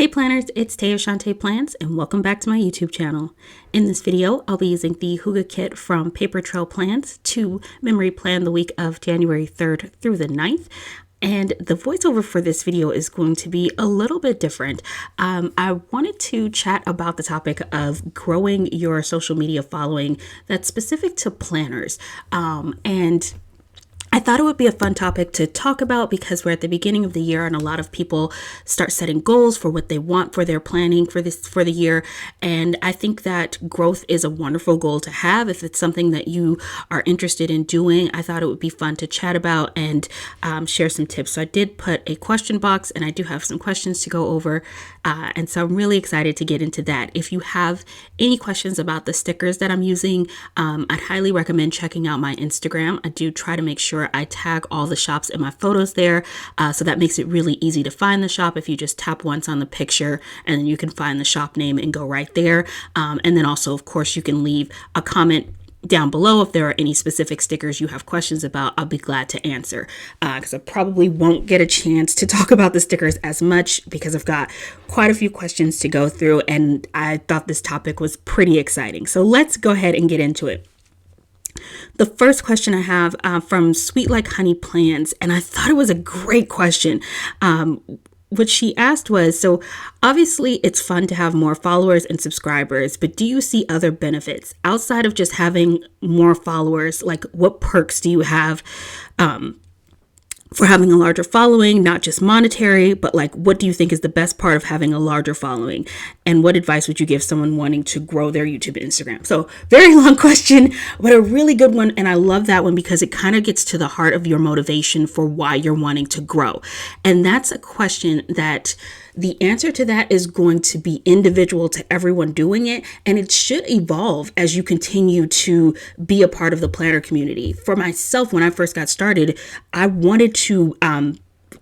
Planners, it's Tay of Chatty Plans, and welcome back to my YouTube channel. In this video, I'll be using the Hygge kit from Paper Trail Plans to memory plan the week of January 3rd through the 9th. And the voiceover for this video is going to be a little bit different. I wanted to chat about the topic of growing your social media following that's specific to planners. And I thought it would be a fun topic to talk about because we're at the beginning of the year and a lot of people start setting goals for what they want for their planning for the year. And I think that growth is a wonderful goal to have. If it's something that you are interested in doing, I thought it would be fun to chat about and share some tips. So I did put a question box and I do have some questions to go over. And so I'm really excited to get into that. If you have any questions about the stickers that I'm using, I'd highly recommend checking out my Instagram. I do try to make sure I tag all the shops in my photos there. So that makes it really easy to find the shop if you just tap once on the picture and then you can find the shop name and go right there. And then also, of course, you can leave a comment down below if there are any specific stickers you have questions about. I'll be glad to answer because I probably won't get a chance to talk about the stickers as much because I've got quite a few questions to go through and I thought this topic was pretty exciting. So let's go ahead and get into it. The first question I have from Sweet Like Honey Plans, and I thought it was a great question. What she asked was, so obviously it's fun to have more followers and subscribers, but do you see other benefits outside of just having more followers? Like what perks do you have for having a larger following, not just monetary, but like, what do you think is the best part of having a larger following? And what advice would you give someone wanting to grow their YouTube and Instagram? So very long question, but a really good one. And I love that one because it kind of gets to the heart of your motivation for why you're wanting to grow. And that's a question that the answer to that is going to be individual to everyone doing it. And it should evolve as you continue to be a part of the planner community. For myself, when I first got started, I wanted to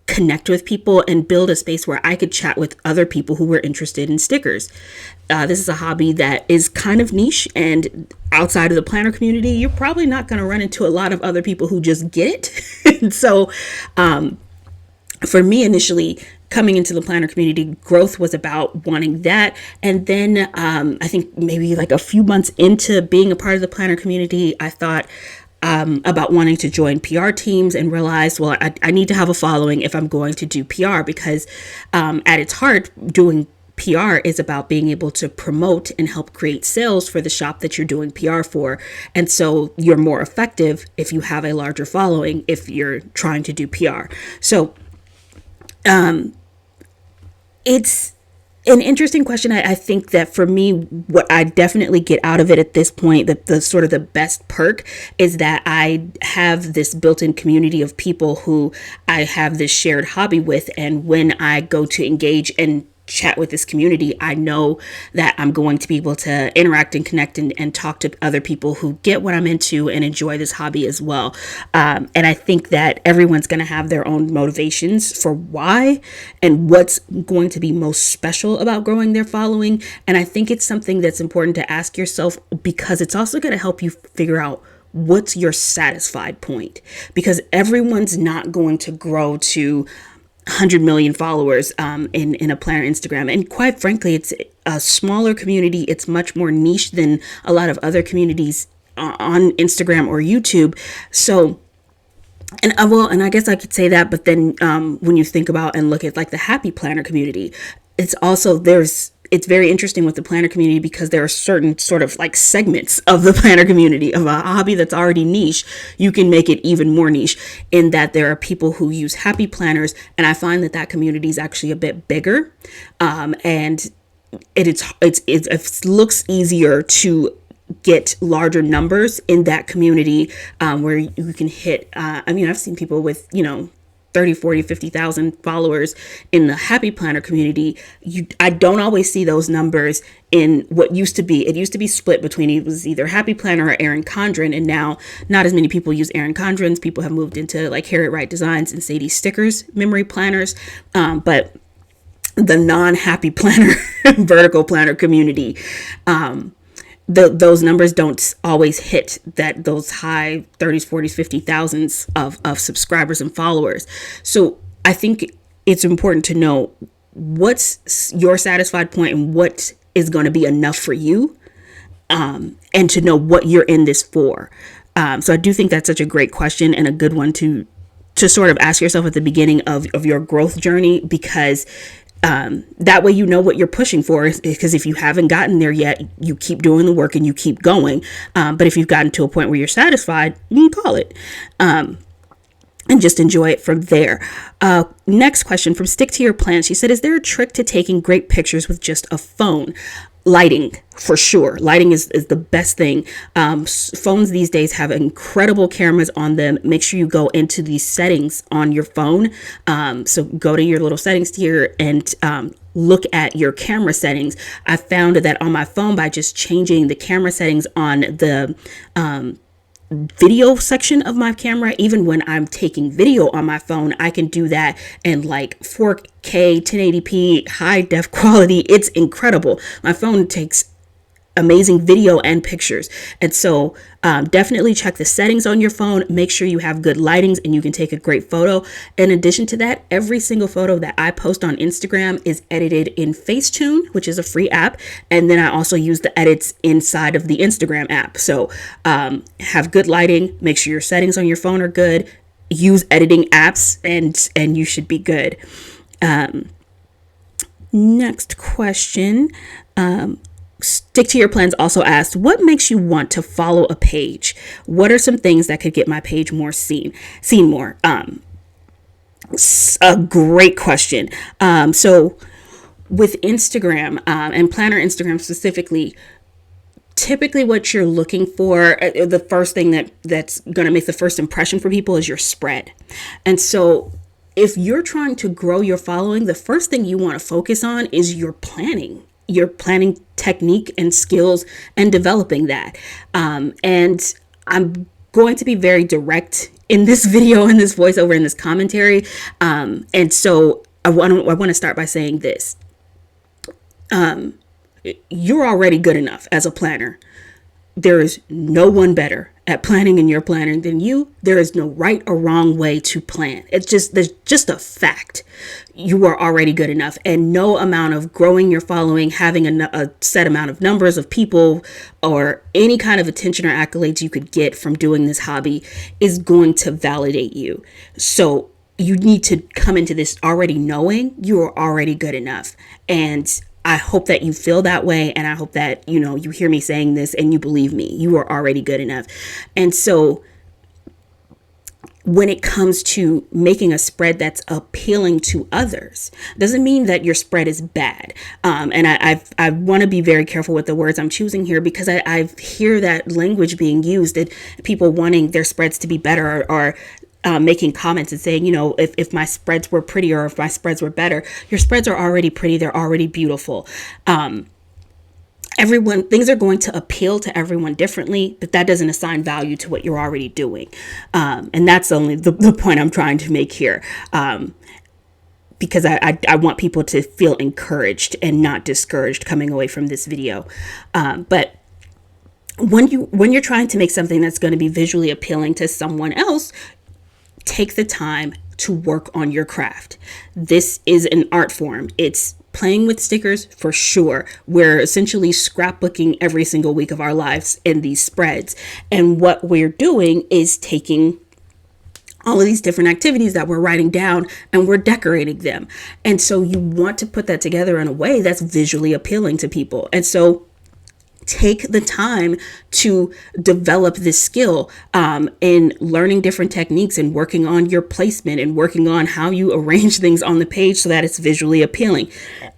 connect with people and build a space where I could chat with other people who were interested in stickers. This is a hobby that is kind of niche, and outside of the planner community, you're probably not going to run into a lot of other people who just get it. And so for me, initially, coming into the planner community, growth was about wanting that. And then I think maybe like a few months into being a part of the planner community, I thought about wanting to join PR teams and realized, well, I need to have a following if I'm going to do PR because at its heart, doing PR is about being able to promote and help create sales for the shop that you're doing PR for. And so you're more effective if you have a larger following if you're trying to do PR. So it's an interesting question. I think that for me, what I definitely get out of it at this point, the sort of the best perk is that I have this built-in community of people who I have this shared hobby with. And when I go to engage and chat with this community, I know that I'm going to be able to interact and connect and talk to other people who get what I'm into and enjoy this hobby as well. And I think that everyone's going to have their own motivations for why and what's going to be most special about growing their following. And I think it's something that's important to ask yourself because it's also going to help you figure out what's your satisfied point, because everyone's not going to grow to 100 million followers in a planner Instagram. And quite frankly, it's a smaller community. It's much more niche than a lot of other communities on Instagram or YouTube. So, and I guess I could say that, but then when you think about and look at like the happy planner community, it's also, it's very interesting with the planner community because there are certain sort of like segments of the planner community of a hobby that's already niche. You can make it even more niche in that there are people who use happy planners. And I find that community is actually a bit bigger. And it looks easier to get larger numbers in that community where you can hit. I've seen people with, 30, 40, 50,000 followers in the happy planner community. I don't always see those numbers in what used to be. It used to be split between it was either Happy Planner or Erin Condren. And now not as many people use Erin Condren's. People have moved into like Harriet Wright Designs and Sadie Stickers memory planners. But the non-happy planner vertical planner community, those numbers don't always hit those high 30s, 40s, 50,000s of subscribers and followers. So I think it's important to know what's your satisfied point and what is going to be enough for you, and to know what you're in this for. So I do think that's such a great question and a good one to sort of ask yourself at the beginning of your growth journey, because that way you know what you're pushing for. Because if you haven't gotten there yet, you keep doing the work and you keep going. But if you've gotten to a point where you're satisfied, you can call it. And just enjoy it from there. Next question from Stick to Your Plan. She said, is there a trick to taking great pictures with just a phone? Lighting, for sure. Lighting is the best thing. Phones these days have incredible cameras on them. Make sure you go into the settings on your phone. So go to your little settings tier and look at your camera settings. I found that on my phone, by just changing the camera settings on the video section of my camera, even when I'm taking video on my phone, I can do that in like 4K 1080p high def quality. It's incredible. My phone takes amazing video and pictures. And so definitely check the settings on your phone. Make sure you have good lightings and you can take a great photo. In addition to that, every single photo that I post on Instagram is edited in Facetune, which is a free app. And then I also use the edits inside of the Instagram app. So have good lighting. Make sure your settings on your phone are good. Use editing apps and you should be good. Next question. Stick to Your Plans also asked, what makes you want to follow a page? What are some things that could get my page more seen more? A great question. So with Instagram, and Planner Instagram specifically, typically what you're looking for, the first thing that's going to make the first impression for people is your spread. And so if you're trying to grow your following, the first thing you want to focus on is your planning technique and skills and developing that. And I'm going to be very direct in this video, in this voiceover, in this commentary. And so I want to start by saying this. You're already good enough as a planner. There is no one better at planning in your planner than you. There is no right or wrong way to plan. There's just a fact. You are already good enough, and no amount of growing your following, having a set amount of numbers of people, or any kind of attention or accolades you could get from doing this hobby is going to validate you. So you need to come into this already knowing you are already good enough. And I hope that you feel that way. And I hope that, you hear me saying this and you believe me, you are already good enough. And so when it comes to making a spread that's appealing to others, doesn't mean that your spread is bad. And I want to be very careful with the words I'm choosing here, because I hear that language being used, that people wanting their spreads to be better, or making comments and saying, if my spreads were prettier, or if my spreads were better. Your spreads are already pretty. They're already beautiful. Things are going to appeal to everyone differently, but that doesn't assign value to what you're already doing. And that's only the point I'm trying to make here. Because I want people to feel encouraged and not discouraged coming away from this video. But when you're trying to make something that's going to be visually appealing to someone else, take the time to work on your craft. This is an art form. It's playing with stickers for sure. We're essentially scrapbooking every single week of our lives in these spreads. And what we're doing is taking all of these different activities that we're writing down and we're decorating them. And so you want to put that together in a way that's visually appealing to people. And so take the time to develop this skill in learning different techniques and working on your placement and working on how you arrange things on the page so that it's visually appealing.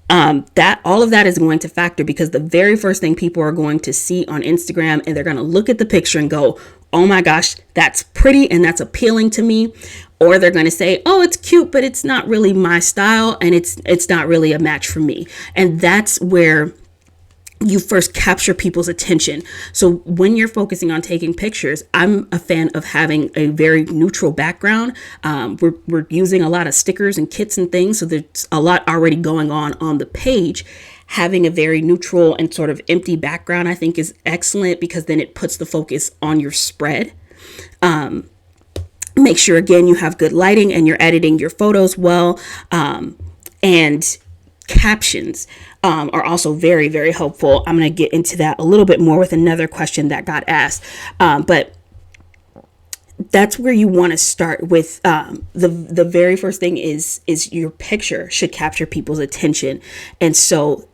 That all of that is going to factor, because the very first thing people are going to see on Instagram, and they're going to look at the picture and go, oh my gosh, that's pretty and that's appealing to me. Or they're going to say, oh, it's cute, but it's not really my style, and it's not really a match for me. And that's where you first capture people's attention. So when you're focusing on taking pictures, I'm a fan of having a very neutral background. We're using a lot of stickers and kits and things, so there's a lot already going on the page. Having a very neutral and sort of empty background, I think, is excellent, because then it puts the focus on your spread. Make sure, again, you have good lighting and you're editing your photos well. And captions are also very, very helpful. I'm going to get into that a little bit more with another question that got asked. But that's where you want to start with. The very first thing is your picture should capture people's attention. And so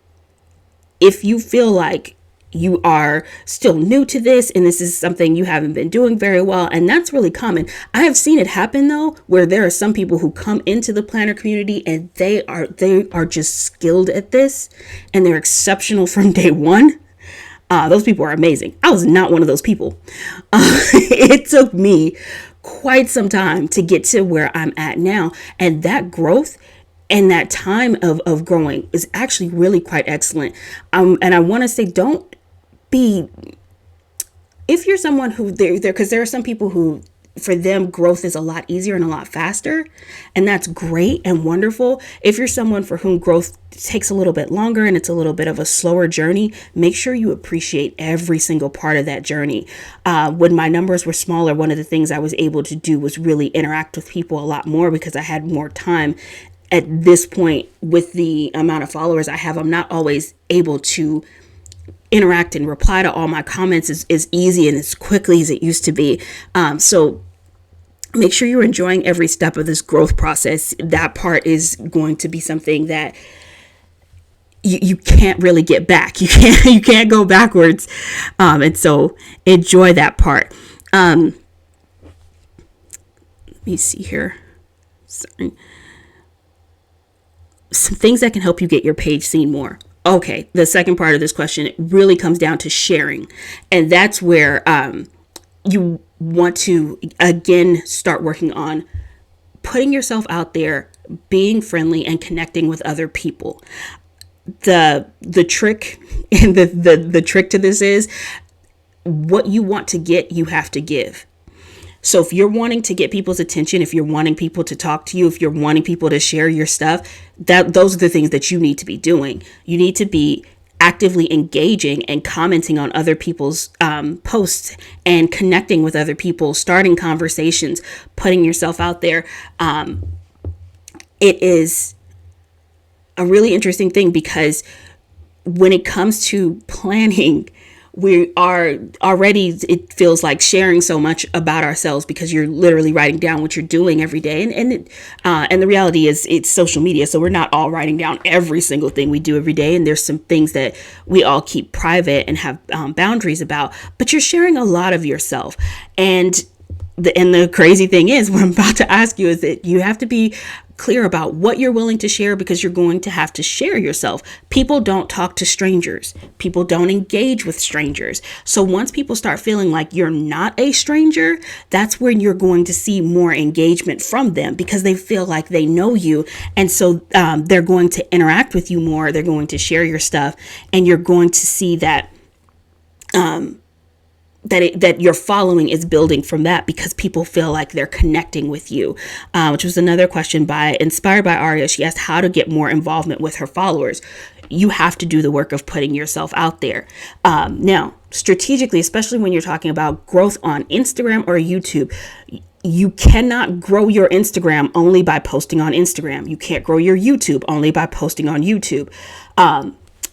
if you feel like you are still new to this and this is something you haven't been doing very well, and that's really common. I have seen it happen though, where there are some people who come into the planner community and they are just skilled at this and they're exceptional from day one. Those people are amazing. I was not one of those people. It took me quite some time to get to where I'm at now, and that growth and that time of growing is actually really quite excellent. And I want to say, don't be, if you're someone who because there are some people who, for them, growth is a lot easier and a lot faster, and that's great and wonderful. If you're someone for whom growth takes a little bit longer and it's a little bit of a slower journey, make sure you appreciate every single part of that journey. When my numbers were smaller, one of the things I was able to do was really interact with people a lot more because I had more time. At this point, with the amount of followers I have, I'm not always able to interact and reply to all my comments as easy and as quickly as it used to be. So make sure you're enjoying every step of this growth process. That part is going to be something that you can't really get back. You can't go backwards. And so enjoy that part. Let me see here. Sorry. Some things that can help you get your page seen more. Okay, the second part of this question, it really comes down to sharing. And that's where you want to, again, start working on putting yourself out there, being friendly, and connecting with other people. The trick and the trick to this is, what you want to get, you have to give. So if you're wanting to get people's attention, if you're wanting people to talk to you, if you're wanting people to share your stuff, those are the things that you need to be doing. You need to be actively engaging and commenting on other people's posts and connecting with other people, starting conversations, putting yourself out there. It is a really interesting thing because when it comes to planning, we are already, it feels like sharing so much about ourselves because you're literally writing down what you're doing every day. And the reality is it's social media. So we're not all writing down every single thing we do every day. And there's some things that we all keep private and have boundaries about, but you're sharing a lot of yourself. And the crazy thing is, what I'm about to ask you is that you have to be clear about what you're willing to share, because you're going to have to share yourself. People don't talk to strangers. People don't engage with strangers. So once people start feeling like you're not a stranger, that's when you're going to see more engagement from them, because they feel like they know you. And so they're going to interact with you more. They're going to share your stuff, and you're going to see that that your following is building from that, because people feel like they're connecting with you, which was another question inspired by Aria. She asked how to get more involvement with her followers. You have to do the work of putting yourself out there. Now, strategically, especially when you're talking about growth on Instagram or YouTube, you cannot grow your Instagram only by posting on Instagram. You can't grow your YouTube only by posting on YouTube.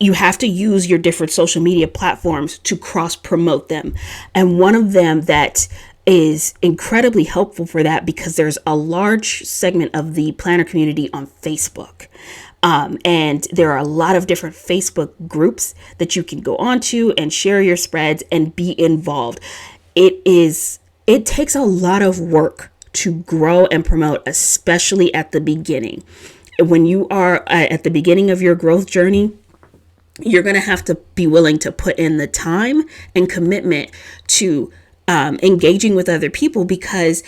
You have to use your different social media platforms to cross promote them. And one of them that is incredibly helpful for that, because there's a large segment of the planner community on Facebook. And there are a lot of different Facebook groups that you can go onto and share your spreads and be involved. It takes a lot of work to grow and promote, especially at the beginning. When you are at the beginning of your growth journey, you're going to have to be willing to put in the time and commitment to engaging with other people, because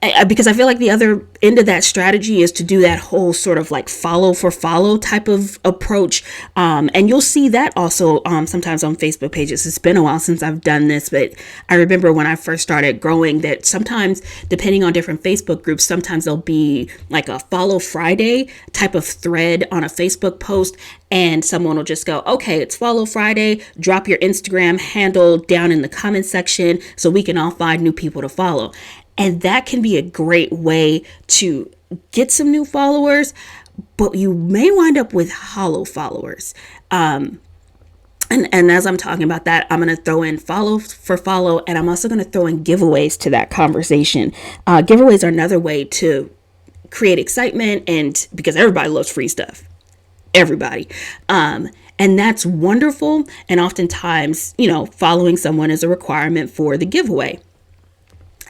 I feel like the other end of that strategy is to do that whole sort of like follow for follow type of approach. And you'll see that also sometimes on Facebook pages. It's been a while since I've done this, but I remember when I first started growing that sometimes, depending on different Facebook groups, sometimes there'll be like a follow Friday type of thread on a Facebook post. And someone will just go, okay, it's Follow Friday. Drop your Instagram handle down in the comment section so we can all find new people to follow. And that can be a great way to get some new followers, but you may wind up with hollow followers. And as I'm talking about that, I'm going to throw in follow for follow, and I'm also going to throw in giveaways to that conversation. Giveaways are another way to create excitement, and because everybody loves free stuff, everybody. And that's wonderful. And oftentimes, following someone is a requirement for the giveaway.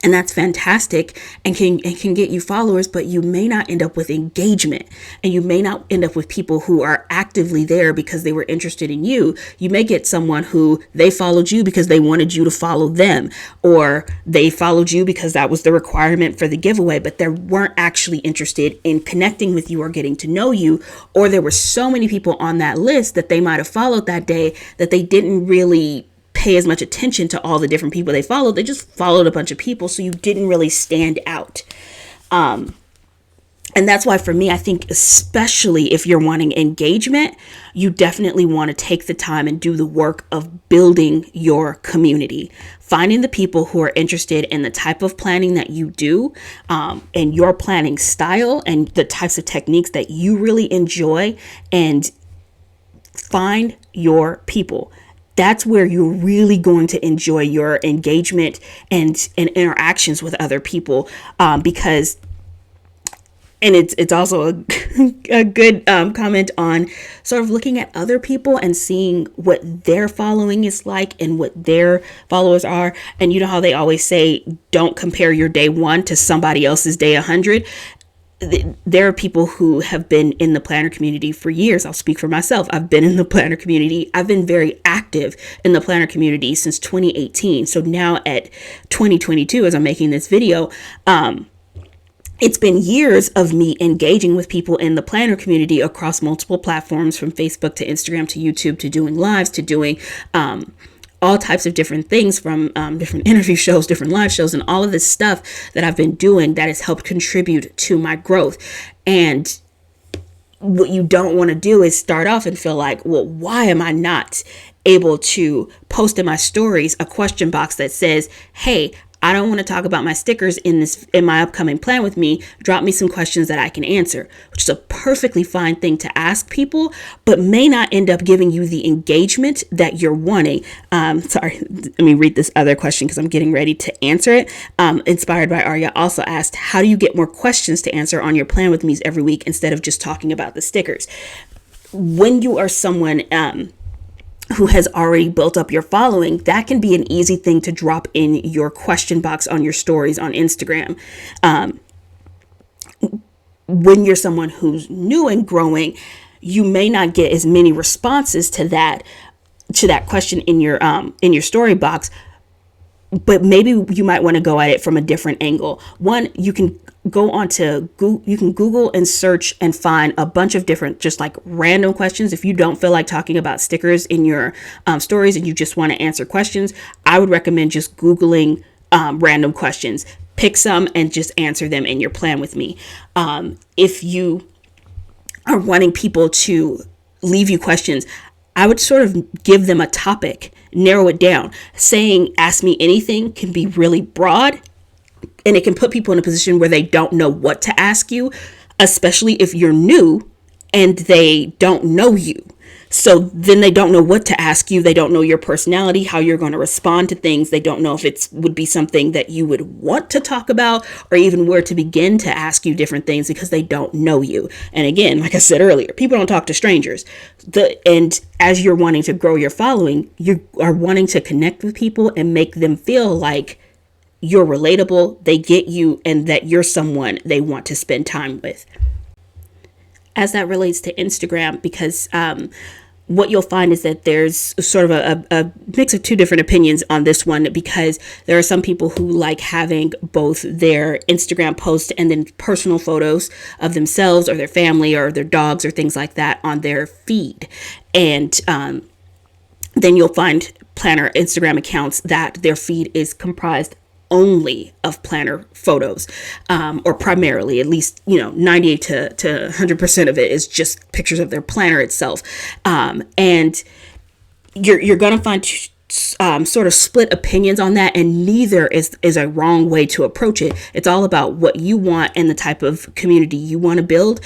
And that's fantastic and can get you followers, but you may not end up with engagement, and you may not end up with people who are actively there because they were interested in you. You may get someone who they followed you because they wanted you to follow them, or they followed you because that was the requirement for the giveaway, but they weren't actually interested in connecting with you or getting to know you. Or there were so many people on that list that they might have followed that day that they didn't really pay as much attention to all the different people they followed. They just followed a bunch of people, so you didn't really stand out. And that's why, for me, I think especially if you're wanting engagement, you definitely want to take the time and do the work of building your community, finding the people who are interested in the type of planning that you do, and your planning style and the types of techniques that you really enjoy, and find your people. That's where you're really going to enjoy your engagement and interactions with other people, because, and it's also a good comment on sort of looking at other people and seeing what their following is like and what their followers are. And you know how they always say, don't compare your day 1 to somebody else's day 100. There are people who have been in the planner community for years. I'll speak for myself. I've been in the planner community. I've been very active in the planner community since 2018. So now at 2022, as I'm making this video, it's been years of me engaging with people in the planner community across multiple platforms, from Facebook to Instagram to YouTube to doing lives to doing all types of different things, from different interview shows, different live shows, and all of this stuff that I've been doing that has helped contribute to my growth. And what you don't want to do is start off and feel like, well, why am I not able to post in my stories a question box that says, hey, I don't want to talk about my stickers in my upcoming plan with me. Drop me some questions that I can answer, which is a perfectly fine thing to ask people, but may not end up giving you the engagement that you're wanting. Sorry, let me read this other question because I'm getting ready to answer it. Inspired by Arya also asked, how do you get more questions to answer on your plan with me's every week instead of just talking about the stickers? When you are someone who has already built up your following, that can be an easy thing to drop in your question box on your stories on Instagram. When you're someone who's new and growing, you may not get as many responses to that question in your story box, but maybe you might want to go at it from a different angle. One, you can go onto Google, you can Google and search and find a bunch of different, just like random questions. If you don't feel like talking about stickers in your stories and you just want to answer questions, I would recommend just Googling random questions. Pick some and just answer them in your plan with me. If you are wanting people to leave you questions, I would sort of give them a topic, narrow it down. Saying ask me anything can be really broad, and it can put people in a position where they don't know what to ask you, especially if you're new and they don't know you. So then they don't know what to ask you. They don't know your personality, how you're going to respond to things. They don't know if it would be something that you would want to talk about, or even where to begin to ask you different things, because they don't know you. And again, like I said earlier, people don't talk to strangers. And as you're wanting to grow your following, you are wanting to connect with people and make them feel like you're relatable, they get you, and that you're someone they want to spend time with. As that relates to Instagram, because what you'll find is that there's sort of a mix of two different opinions on this one, because there are some people who like having both their Instagram post and then personal photos of themselves or their family or their dogs or things like that on their feed. And then you'll find planner Instagram accounts that their feed is comprised only of planner photos, or primarily, at least, 98 to 100% of it is just pictures of their planner itself. And you're going to find sort of split opinions on that, and neither is a wrong way to approach it. It's all about what you want and the type of community you want to build.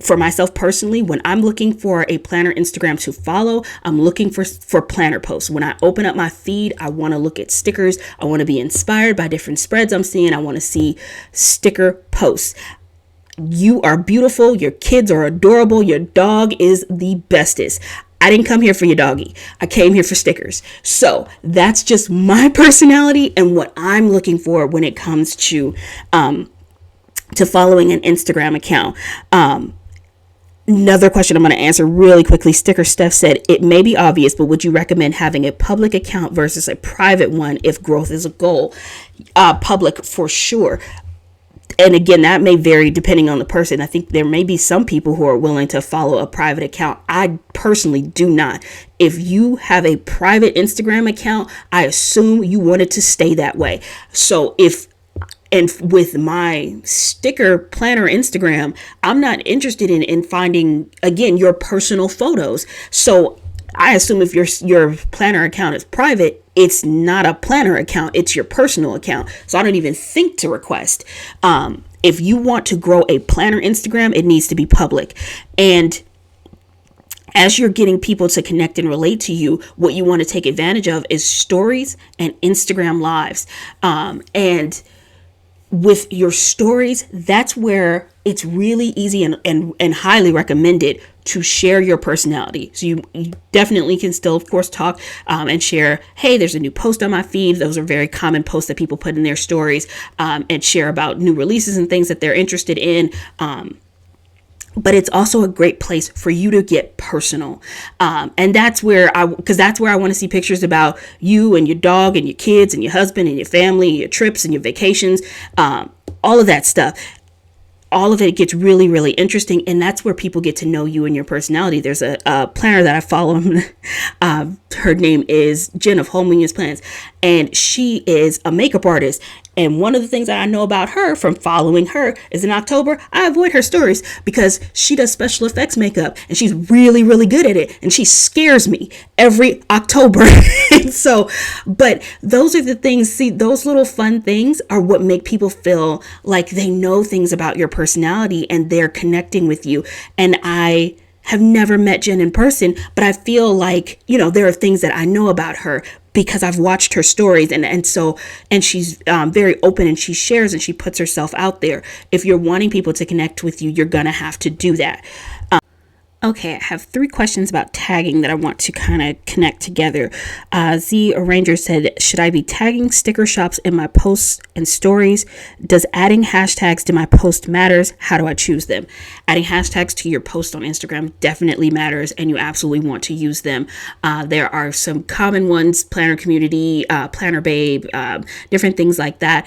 For myself personally, when I'm looking for a planner Instagram to follow, I'm looking for planner posts. When I open up my feed, I want to look at stickers. I want to be inspired by different spreads I'm seeing. I want to see sticker posts. You are beautiful. Your kids are adorable. Your dog is the bestest. I didn't come here for your doggy. I came here for stickers. So that's just my personality and what I'm looking for when it comes to following an Instagram account. Another question I'm going to answer really quickly. Sticker Steph said, it may be obvious, but would you recommend having a public account versus a private one if growth is a goal? Public for sure. And again, that may vary depending on the person. I think there may be some people who are willing to follow a private account. I personally do not. If you have a private Instagram account, I assume you want it to stay that way. So with my sticker planner Instagram, I'm not interested in finding, again, your personal photos. So I assume if your planner account is private, it's not a planner account, it's your personal account. So I don't even think to request. If you want to grow a planner Instagram, it needs to be public. And as you're getting people to connect and relate to you, what you want to take advantage of is stories and Instagram lives. And with your stories, that's where it's really easy and highly recommended to share your personality. So you definitely can still, of course, talk and share, hey, there's a new post on my feed. Those are very common posts that people put in their stories, and share about new releases and things that they're interested in. But it's also a great place for you to get personal. And that's where I want to see pictures about you and your dog and your kids and your husband and your family, and your trips and your vacations, all of that stuff. All of it gets really, really interesting. And that's where people get to know you and your personality. There's a planner that I follow. Her name is Jen of Home Unions Plans. And she is a makeup artist. And one of the things that I know about her from following her is in October, I avoid her stories because she does special effects makeup and she's really, really good at it. And she scares me every October. So, but those are the things, see, those little fun things are what make people feel like they know things about your personality and they're connecting with you. And I have never met Jen in person, but I feel like, there are things that I know about her because I've watched her stories and she's very open and she shares and she puts herself out there. If you're wanting people to connect with you, you're going to have to do that. Okay, I have 3 questions about tagging that I want to kind of connect together. Z Arranger said, should I be tagging sticker shops in my posts and stories? Does adding hashtags to my post matters? How do I choose them? Adding hashtags to your post on Instagram definitely matters, and you absolutely want to use them. There are some common ones, Planner Community, Planner Babe, different things like that.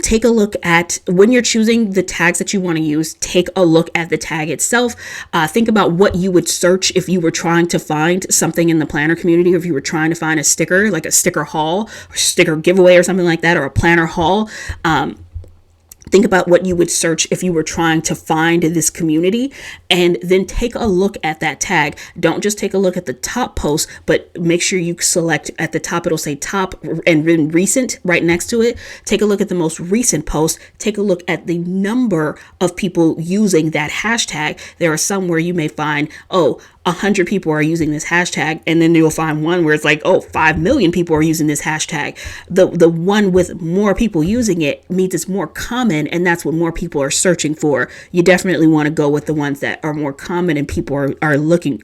Take a look at, when you're choosing the tags that you want to use, take a look at the tag itself. Think about what you would search if you were trying to find something in the planner community, or if you were trying to find a sticker, like a sticker haul or sticker giveaway or something like that, or a planner haul. Think about what you would search if you were trying to find this community, and then take a look at that tag. Don't just take a look at the top post, but make sure you select at the top. It'll say top and then recent right next to it. Take a look at the most recent post. Take a look at the number of people using that hashtag. There are some where you may find, 100 people are using this hashtag, and then you'll find one where it's like, 5 million people are using this hashtag. The one with more people using it means it's more common, and that's what more people are searching for. You definitely want to go with the ones that are more common and people are looking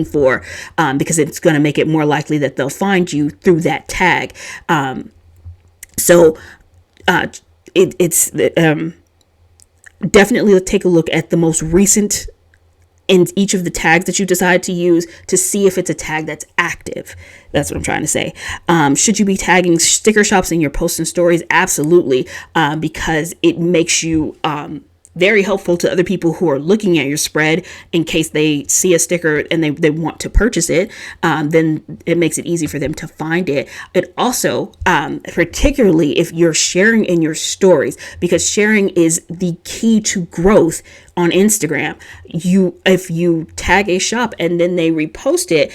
for, because it's going to make it more likely that they'll find you through that tag. Definitely take a look at the most recent in each of the tags that you decide to use to see if it's a tag that's active. That's what I'm trying to say. Should you be tagging sticker shops in your posts and stories? Absolutely, because it makes you very helpful to other people who are looking at your spread in case they see a sticker and they want to purchase it. Then it makes it easy for them to find it. It also, particularly if you're sharing in your stories, because sharing is the key to growth on Instagram. If you tag a shop and then they repost it,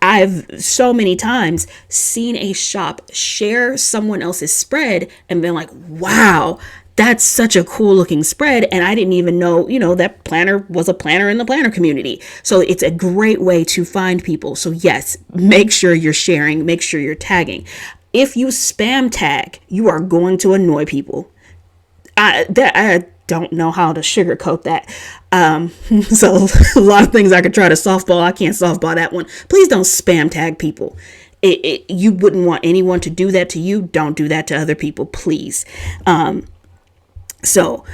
I've so many times seen a shop share someone else's spread and been like, wow, that's such a cool looking spread. And I didn't even know, that planner was a planner in the planner community. So it's a great way to find people. So yes, make sure you're sharing, make sure you're tagging. If you spam tag, you are going to annoy people. I don't know how to sugarcoat that. So a lot of things I could try to softball. I can't softball that one. Please don't spam tag people. You wouldn't want anyone to do that to you. Don't do that to other people, please. So,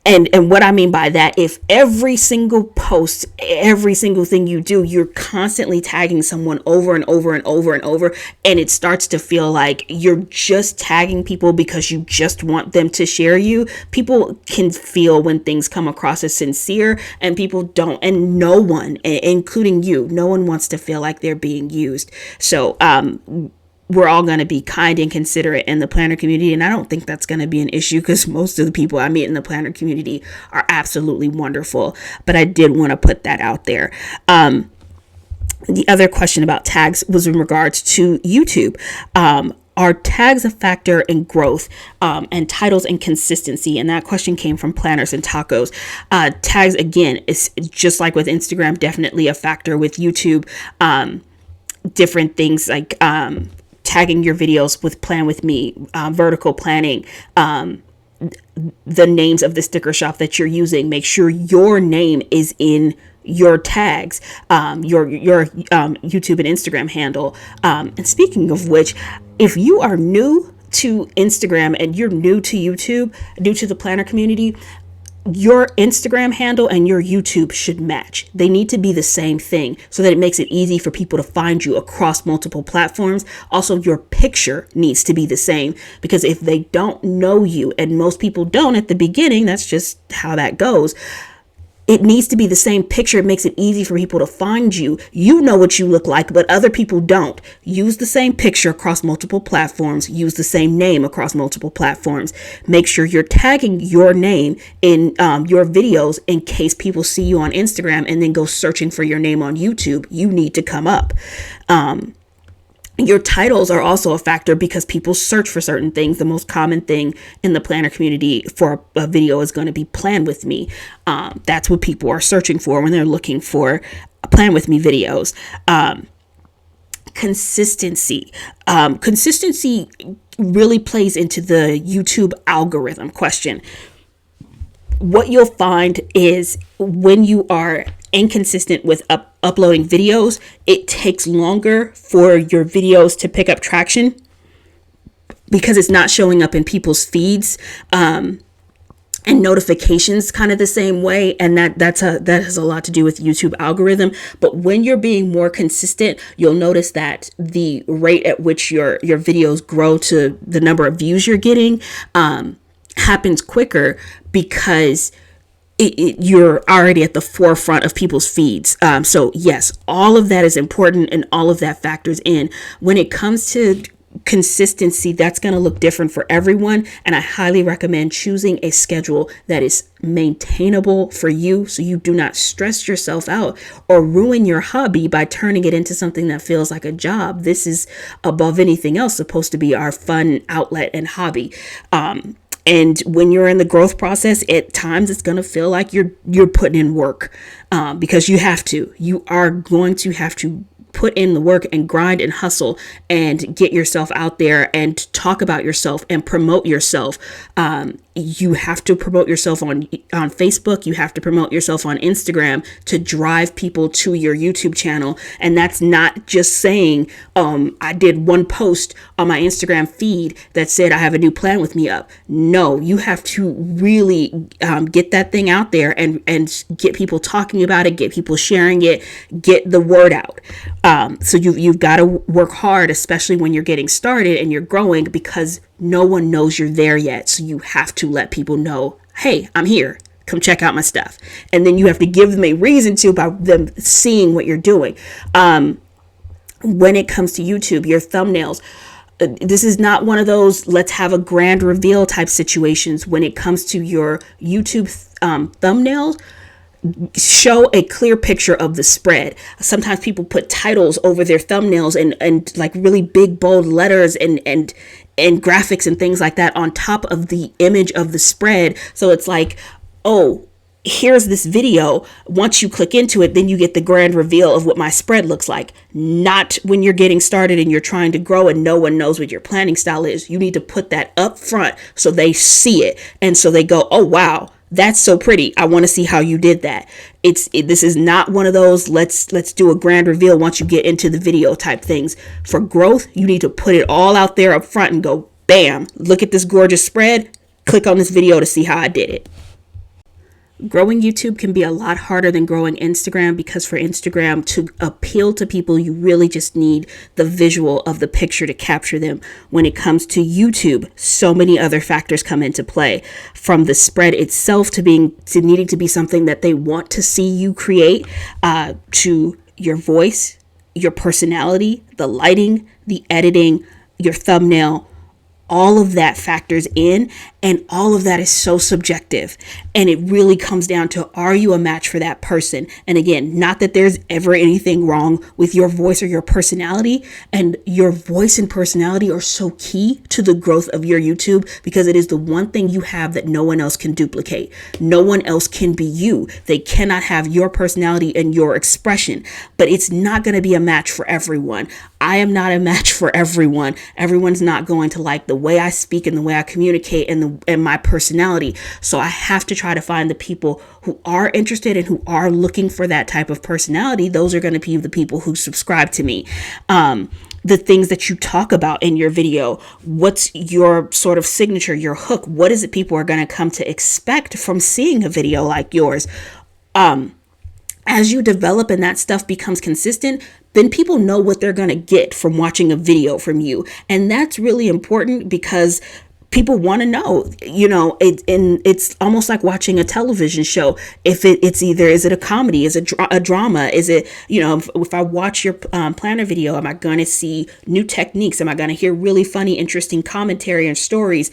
and what I mean by that, if every single post, every single thing you do, you're constantly tagging someone over and over and over and over, and it starts to feel like you're just tagging people because you just want them to share you, people can feel when things come across as sincere, and people don't, and no one, including you, no one wants to feel like they're being used. So, we're all going to be kind and considerate in the planner community. And I don't think that's going to be an issue because most of the people I meet in the planner community are absolutely wonderful. But I did want to put that out there. The other question about tags was in regards to YouTube. Are tags a factor in growth and titles and consistency? And that question came from Planners and Tacos. Tags, again, is just like with Instagram, definitely a factor with YouTube. Different things like tagging your videos with Plan With Me, vertical planning, the names of the sticker shop that you're using. Make sure your name is in your tags, your YouTube and Instagram handle. And speaking of which, if you are new to Instagram and you're new to YouTube, new to the planner community, your Instagram handle and your YouTube should match. They need to be the same thing so that it makes it easy for people to find you across multiple platforms. Also, your picture needs to be the same because if they don't know you, and most people don't at the beginning, that's just how that goes. It needs to be the same picture. It makes it easy for people to find you. You know what you look like, but other people don't. Use the same picture across multiple platforms. Use the same name across multiple platforms. Make sure you're tagging your name in your videos in case people see you on Instagram and then go searching for your name on YouTube. You need to come up. Your titles are also a factor because people search for certain things. The most common thing in the planner community for a video is going to be Plan With Me. That's what people are searching for when they're looking for Plan With Me videos. Consistency. Consistency really plays into the YouTube algorithm question. What you'll find is when you are inconsistent with uploading videos, it takes longer for your videos to pick up traction because it's not showing up in people's feeds and notifications kind of the same way. And that has a lot to do with YouTube algorithm. But when you're being more consistent, you'll notice that the rate at which your videos grow to the number of views you're getting happens quicker because you're already at the forefront of people's feeds. So yes, all of that is important and all of that factors in. When it comes to consistency, that's going to look different for everyone. And I highly recommend choosing a schedule that is maintainable for you so you do not stress yourself out or ruin your hobby by turning it into something that feels like a job. This is above anything else supposed to be our fun outlet and hobby. And when you're in the growth process, at times it's going to feel like you're putting in work because you are going to have to put in the work and grind and hustle and get yourself out there and talk about yourself and promote yourself. You have to promote yourself on Facebook. You have to promote yourself on Instagram to drive people to your YouTube channel. And that's not just saying, I did one post on my Instagram feed that said I have a new plan with me up. No, you have to really get that thing out there and get people talking about it, get people sharing it, get the word out. So you've got to work hard, especially when you're getting started and you're growing, because no one knows you're there yet. So you have to let people know, hey, I'm here. come check out my stuff. And then you have to give them a reason to by them seeing what you're doing. When it comes to YouTube, your thumbnails, this is not one of those let's have a grand reveal type situations. When it comes to your YouTube thumbnails, show a clear picture of the spread. Sometimes people put titles over their thumbnails and like really big bold letters and graphics and things like that on top of the image of the spread. So it's like, oh, here's this video. Once you click into it, then you get the grand reveal of what my spread looks like. Not when you're getting started and you're trying to grow and no one knows what your planning style is. You need to put that up front so they see it. And so they go, oh, wow, that's so pretty. I want to see how you did that. This is not one of those let's do a grand reveal once you get into the video type things. For growth, you need to put it all out there up front and go, bam, look at this gorgeous spread. Click on this video to see how I did it. Growing YouTube can be a lot harder than growing Instagram, because for Instagram to appeal to people, you really just need the visual of the picture to capture them. When it comes to YouTube, so many other factors come into play, from the spread itself to needing to be something that they want to see you create, to your voice, your personality, the lighting, the editing, your thumbnail. All of that factors in, and all of that is so subjective. And it really comes down to, are you a match for that person? And again, not that there's ever anything wrong with your voice or your personality. And your voice and personality are so key to the growth of your YouTube, because it is the one thing you have that no one else can duplicate. No one else can be you. They cannot have your personality and your expression, but it's not going to be a match for everyone. I am not a match for everyone. Everyone's not going to like the way I speak and the way I communicate and my personality. So I have to try to find the people who are interested and who are looking for that type of personality. Those are going to be the people who subscribe to me. The things that you talk about in your video, what's your sort of signature, your hook? What is it people are going to come to expect from seeing a video like yours? As you develop and that stuff becomes consistent, then people know what they're going to get from watching a video from you. And that's really important, because people want to know, it's almost like watching a television show. If it's either, is it a comedy? Is it a drama? Is it, if I watch your planner video, am I going to see new techniques? Am I going to hear really funny, interesting commentary and stories?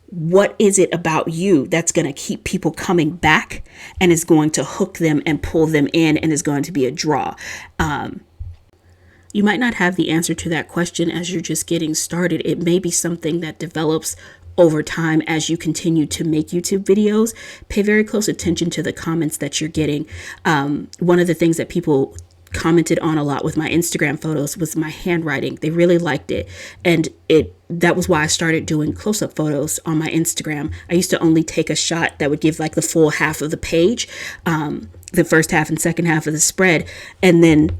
What is it about you that's going to keep people coming back and is going to hook them and pull them in and is going to be a draw? You might not have the answer to that question as you're just getting started. It may be something that develops over time as you continue to make YouTube videos. Pay very close attention to the comments that you're getting. One of the things that people commented on a lot with my Instagram photos was my handwriting. They really liked it. And that was why I started doing close-up photos on my Instagram. I used to only take a shot that would give like the full half of the page, the first half and second half of the spread. And then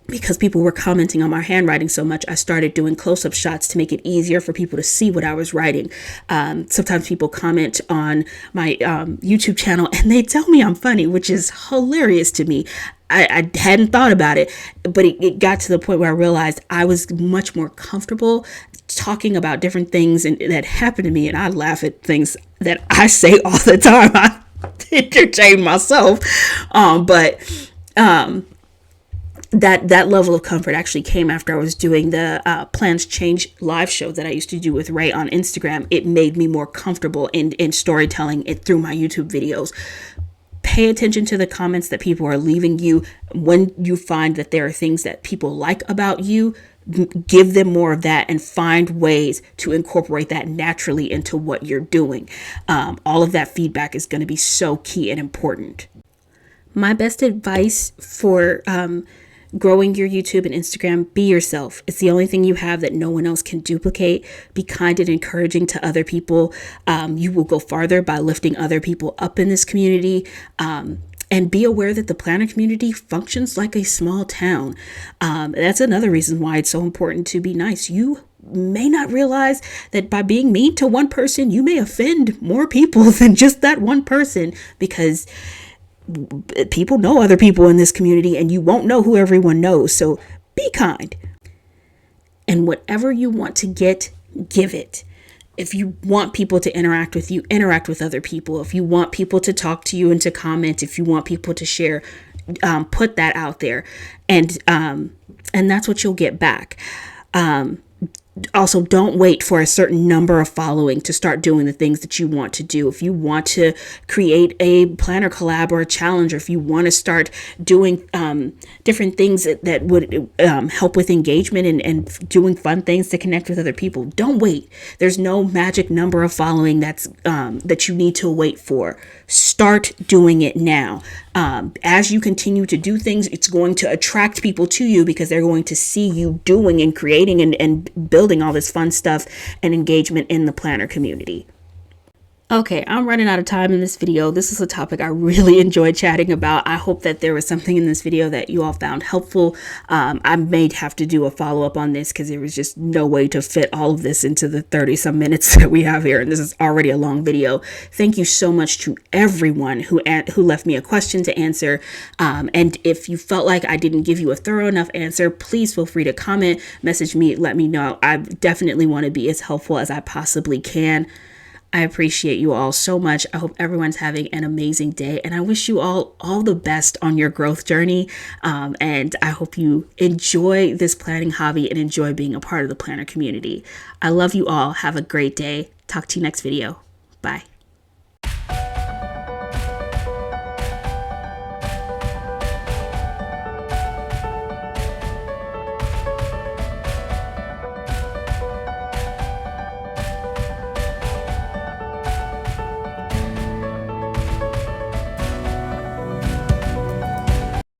because people were commenting on my handwriting so much, I started doing close-up shots to make it easier for people to see what I was writing. Sometimes people comment on my YouTube channel and they tell me I'm funny, which is hilarious to me. I hadn't thought about it, but it got to the point where I realized I was much more comfortable talking about different things that happened to me. And I laugh at things that I say all the time. I entertain myself. That level of comfort actually came after I was doing the Plans Change live show that I used to do with Ray on Instagram. It made me more comfortable in storytelling it through my YouTube videos. Pay attention to the comments that people are leaving you. When you find that there are things that people like about you, give them more of that and find ways to incorporate that naturally into what you're doing. All of that feedback is going to be so key and important. My best advice for growing your YouTube and Instagram: be yourself. It's the only thing you have that no one else can duplicate. Be kind and encouraging to other people. You will go farther by lifting other people up in this community. And be aware that the planner community functions like a small town. That's another reason why it's so important to be nice. You may not realize that by being mean to one person, you may offend more people than just that one person, because people know other people in this community and you won't know who everyone knows. So be kind. And whatever you want to get, give it. If you want people to interact with you, interact with other people. If you want people to talk to you and to comment, if you want people to share, put that out there, and that's what you'll get back. Also, don't wait for a certain number of following to start doing the things that you want to do. If you want to create a planner collab or a challenge, or if you want to start doing different things that would help with engagement and doing fun things to connect with other people, don't wait. There's no magic number of following that you need to wait for. Start doing it now. As you continue to do things, it's going to attract people to you because they're going to see you doing and creating and building all this fun stuff and engagement in the planner community. Okay, I'm running out of time in this video. This is a topic I really enjoyed chatting about. I hope that there was something in this video that you all found helpful. I may have to do a follow-up on this because there was just no way to fit all of this into the 30-some minutes that we have here, and this is already a long video. Thank you so much to everyone who left me a question to answer. And if you felt like I didn't give you a thorough enough answer, please feel free to comment, message me, let me know. I definitely want to be as helpful as I possibly can. I appreciate you all so much. I hope everyone's having an amazing day, and I wish you all the best on your growth journey. And I hope you enjoy this planning hobby and enjoy being a part of the planner community. I love you all. Have a great day. Talk to you next video. Bye.